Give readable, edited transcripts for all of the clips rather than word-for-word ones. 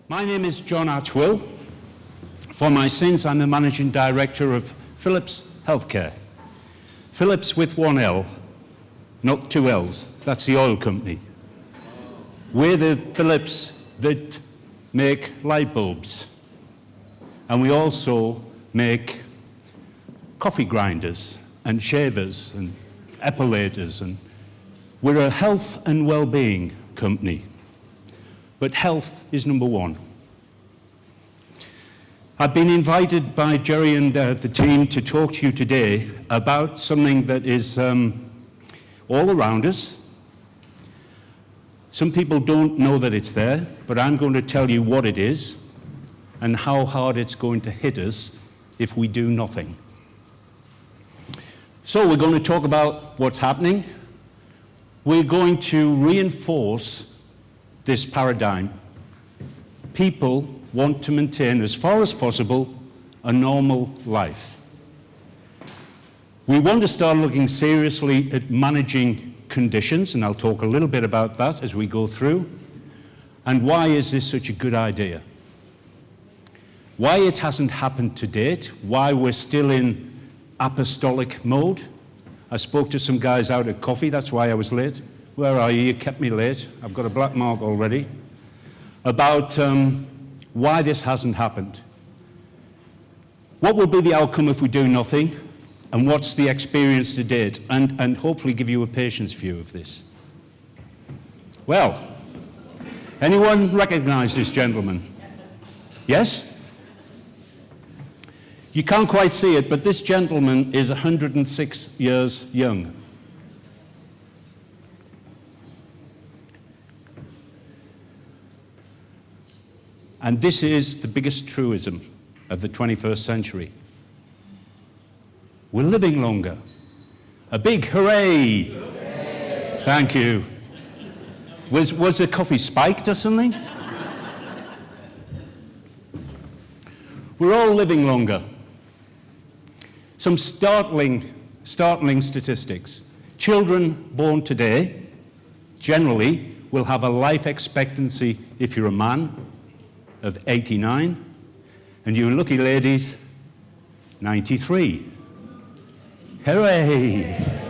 My name is John Atwill. For my sins, I'm the Managing Director of Philips Healthcare. Philips with one L, not two L's. That's the oil company. We're the Philips that make light bulbs. And we also make coffee grinders and shavers and epilators. And we're a health and well-being company. But health is number one. I've been invited by Jerry and the team to talk to you today about something that is all around us. Some people don't know that it's there, but I'm going to tell you what it is and how hard it's going to hit us if we do nothing. So we're going to talk about what's happening. We're going to reinforce this paradigm. People want to maintain, as far as possible, a normal life. We want to start looking seriously at managing conditions, and I'll talk a little bit about that as we go through. And why is this such a good idea? Why it hasn't happened to date, why we're still in apostolic mode. I spoke to some guys out at coffee, that's why I was late. Where are you? You kept me late. I've got a black mark already. About why this hasn't happened. What will be the outcome if we do nothing? And what's the experience to date? And hopefully give you a patient's view of this. Well, anyone recognize this gentleman? Yes? You can't quite see it, but this gentleman is 106 years young. And this is the biggest truism of the 21st century. We're living longer. A big hooray! Hooray. Thank you. Was the coffee spiked or something? We're all living longer. Some startling statistics. Children born today, generally, will have a life expectancy, if you're a man, of 89, and you lucky ladies, 93. Hooray!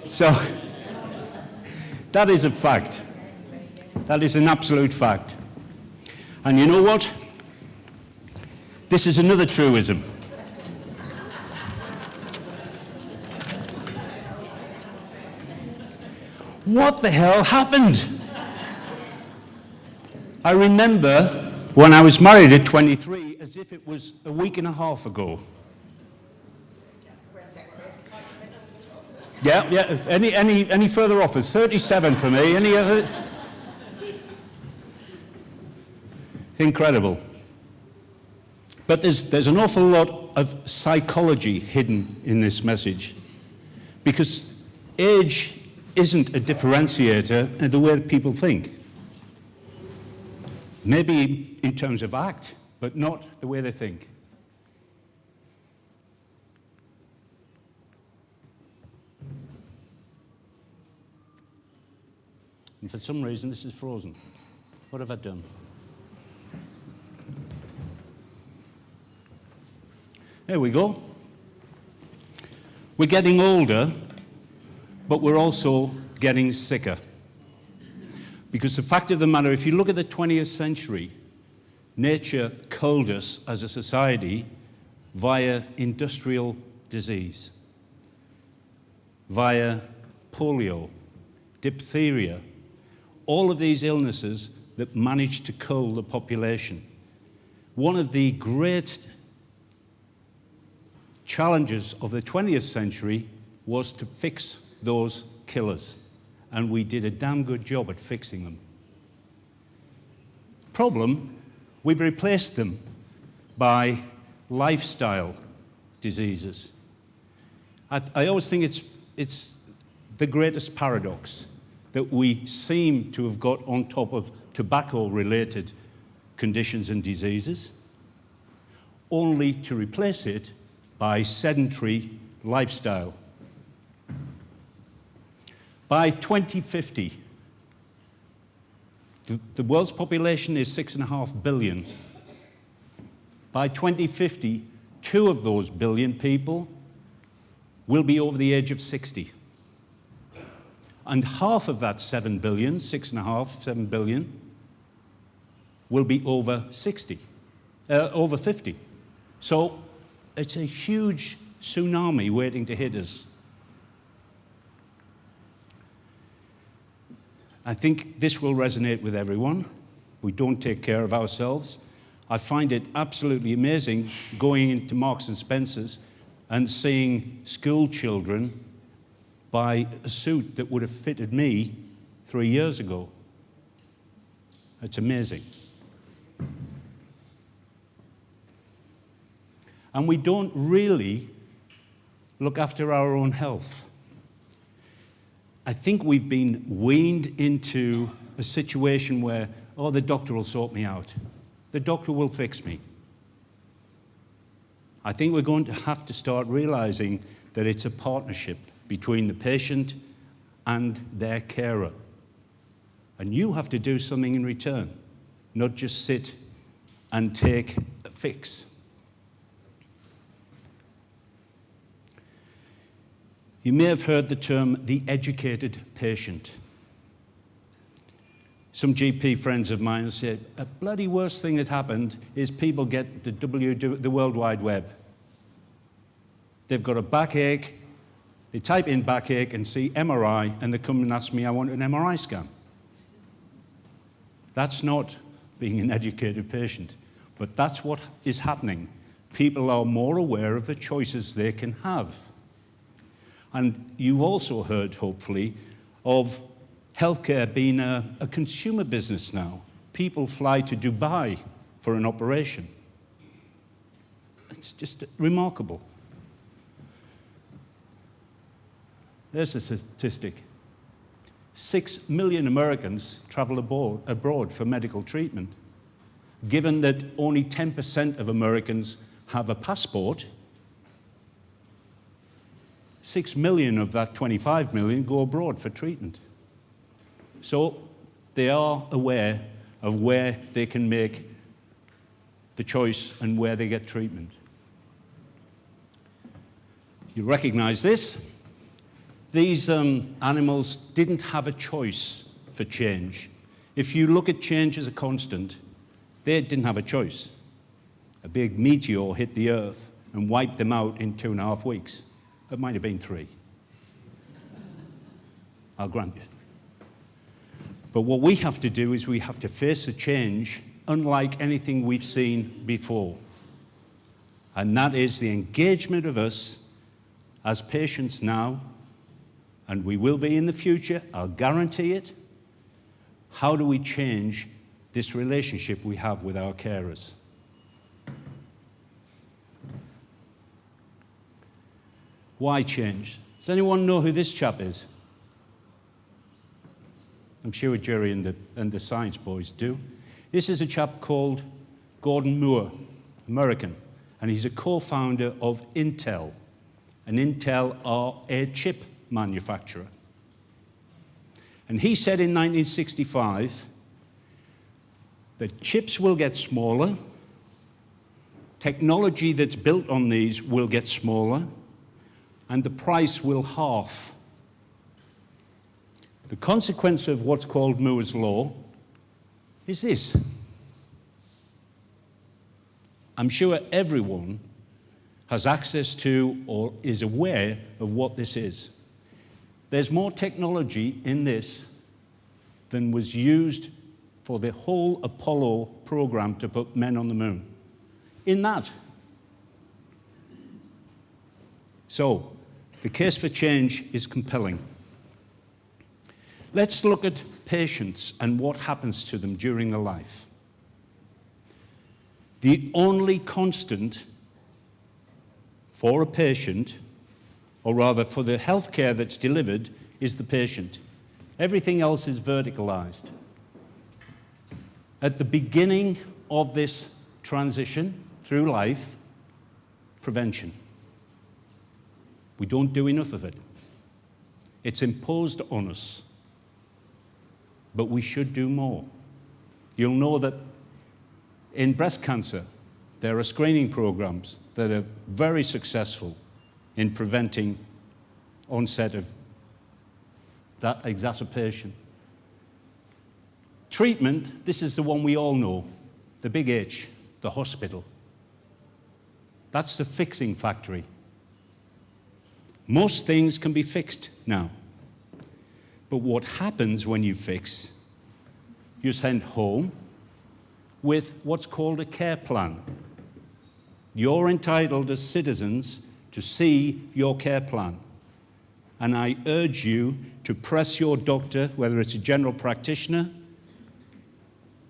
So, that is a fact. That is an absolute fact. And you know what? This is another truism. What the hell happened? I remember when I was married at 23 as if it was a week and a half ago. Yeah. Any further offers? 37 for me. Any other? Incredible. But there's an awful lot of psychology hidden in this message, because age isn't a differentiator in the way that people think. Maybe in terms of act, but not the way they think. And for some reason, this is frozen. What have I done? There we go. We're getting older, but we're also getting sicker. Because the fact of the matter, if you look at the 20th century, nature culled us as a society via industrial disease, via polio, diphtheria, all of these illnesses that managed to cull the population. One of the great challenges of the 20th century was to fix those killers. And we did a damn good job at fixing them. Problem, we've replaced them by lifestyle diseases. I always think it's the greatest paradox that we seem to have got on top of tobacco-related conditions and diseases, only to replace it by sedentary lifestyle. By 2050, The world's population is 6.5 billion. By 2050, 2 of those billion people will be over the age of 60. And half of that 7 billion, 6.5, 7 billion, will be over 60, over 50. So it's a huge tsunami waiting to hit us. I think this will resonate with everyone. We don't take care of ourselves. I find it absolutely amazing going into Marks and Spencer's and seeing school children buy a suit that would have fitted me 3 years ago. It's amazing. And we don't really look after our own health. I think we've been weaned into a situation where, oh, the doctor will sort me out. The doctor will fix me. I think we're going to have to start realizing that it's a partnership between the patient and their carer. And you have to do something in return, not just sit and take a fix. You may have heard the term the educated patient. Some GP friends of mine said, a bloody worst thing that happened is people get the World Wide Web. They've got a backache, they type in backache and see MRI, and they come and ask me, I want an MRI scan. That's not being an educated patient, but that's what is happening. People are more aware of the choices they can have. And you've also heard, hopefully, of healthcare being a consumer business now. People fly to Dubai for an operation. It's just remarkable. There's a statistic. 6 million Americans travel abroad for medical treatment. Given that only 10% of Americans have a passport, 6 million of that 25 million go abroad for treatment. So they are aware of where they can make the choice and where they get treatment. You recognize this? These animals didn't have a choice for change. If you look at change as a constant, they didn't have a choice. A big meteor hit the Earth and wiped them out in 2.5 weeks. It might have been 3. I'll grant you. But what we have to do is we have to face a change unlike anything we've seen before. And that is the engagement of us as patients now, and we will be in the future, I'll guarantee it. How do we change this relationship we have with our carers? Why change? Does anyone know who this chap is? I'm sure Jerry and the science boys do. This is a chap called Gordon Moore, American, and he's a co-founder of Intel. And Intel are a chip manufacturer. And he said in 1965 that chips will get smaller, technology that's built on these will get smaller, and the price will halve. The consequence of what's called Moore's Law is this. I'm sure everyone has access to or is aware of what this is. There's more technology in this than was used for the whole Apollo program to put men on the moon. In that. So, the case for change is compelling. Let's look at patients and what happens to them during their life. The only constant for a patient, or rather for the healthcare that's delivered, is the patient. Everything else is verticalized. At the beginning of this transition through life, prevention. We don't do enough of it. It's imposed on us, but we should do more. You'll know that in breast cancer, there are screening programs that are very successful in preventing onset of that exacerbation. Treatment, this is the one we all know, the big H, the hospital. That's the fixing factory. Most things can be fixed now. But what happens when you fix, you're sent home with what's called a care plan. You're entitled as citizens to see your care plan. And I urge you to press your doctor, whether it's a general practitioner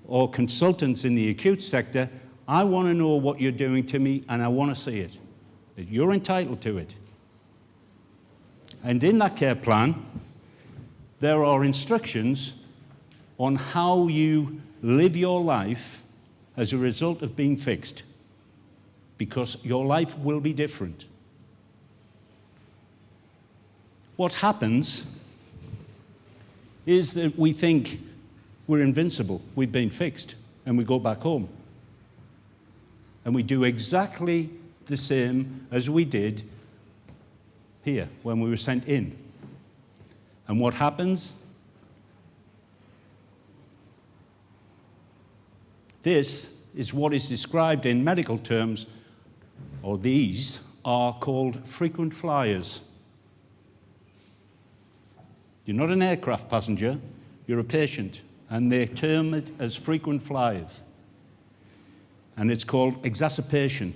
or consultants in the acute sector, I want to know what you're doing to me and I want to see it. That you're entitled to it. And in that care plan, there are instructions on how you live your life as a result of being fixed, because your life will be different. What happens is that we think we're invincible, we've been fixed, and we go back home. And we do exactly the same as we did here when we were sent in. And what happens? This is what is described in medical terms, or these are called frequent flyers. You're not an aircraft passenger, you're a patient, and they term it as frequent flyers. And it's called exacerbation.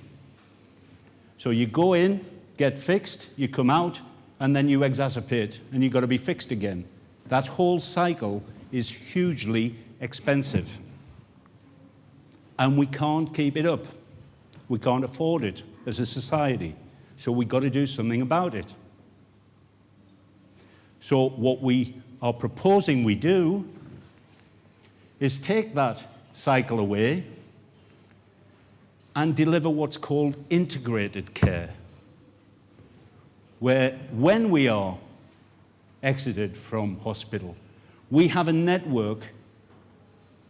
So you go in, get fixed, you come out, and then you exacerbate, and you've got to be fixed again. That whole cycle is hugely expensive. And we can't keep it up. We can't afford it as a society. So we've got to do something about it. So what we are proposing we do is take that cycle away and deliver what's called integrated care, where when we are exited from hospital, we have a network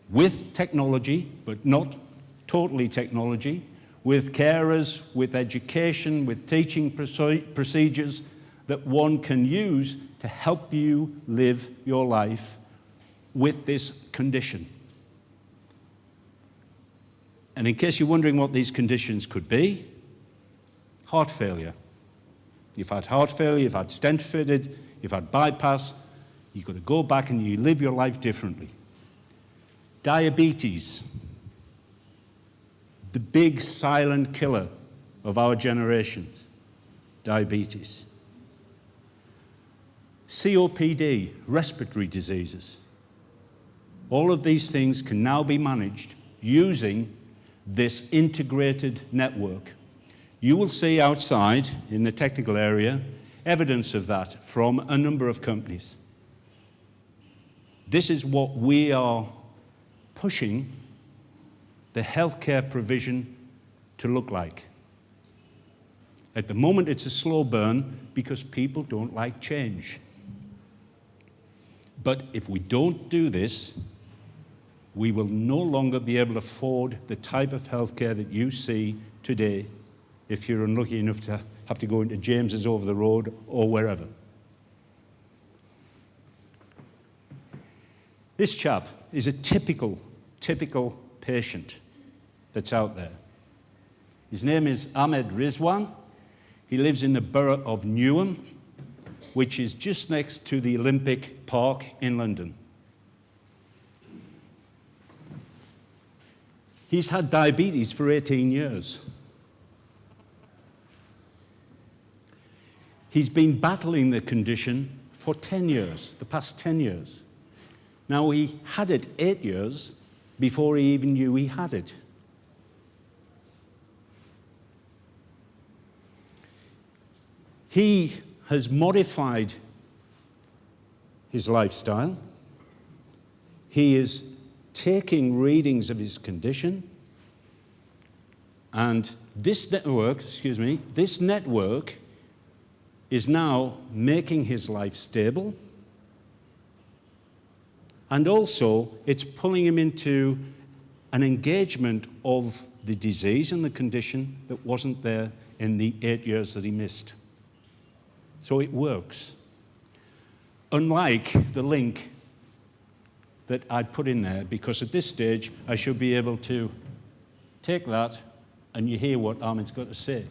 with technology, but not totally technology, with carers, with education, with teaching procedures that one can use to help you live your life with this condition. And in case you're wondering what these conditions could be, heart failure. You've had heart failure, you've had stent fitted, you've had bypass, you've got to go back and you live your life differently. Diabetes, the big silent killer of our generations, diabetes. COPD, respiratory diseases. All of these things can now be managed using this integrated network. You will see outside in the technical area evidence of that from a number of companies. This is what we are pushing the healthcare provision to look like. At the moment, it's a slow burn because people don't like change. But if we don't do this, we will no longer be able to afford the type of healthcare that you see today if you're unlucky enough to have to go into James's over the road or wherever. This chap is a typical patient that's out there. His name is Ahmed Rizwan. He lives in the borough of Newham, which is just next to the Olympic Park in London. He's had diabetes for 18 years. He's been battling the condition for 10 years, the past 10 years. Now, he had it 8 years before he even knew he had it. He has modified his lifestyle. He is taking readings of his condition. And this network is now making his life stable. And also, it's pulling him into an engagement of the disease and the condition that wasn't there in the 8 years that he missed. So it works. Unlike the link that I'd put in there, because at this stage, I should be able to take that and you hear what Ahmed's got to say.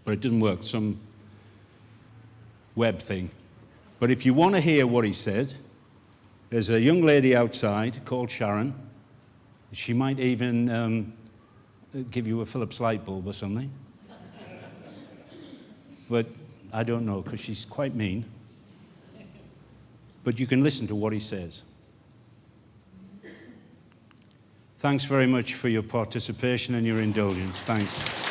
But it didn't work, some web thing. But if you want to hear what he said, there's a young lady outside called Sharon. She might even give you a Philips light bulb or something. But I don't know, because she's quite mean. But you can listen to what he says. Thanks very much for your participation and your indulgence. Thanks.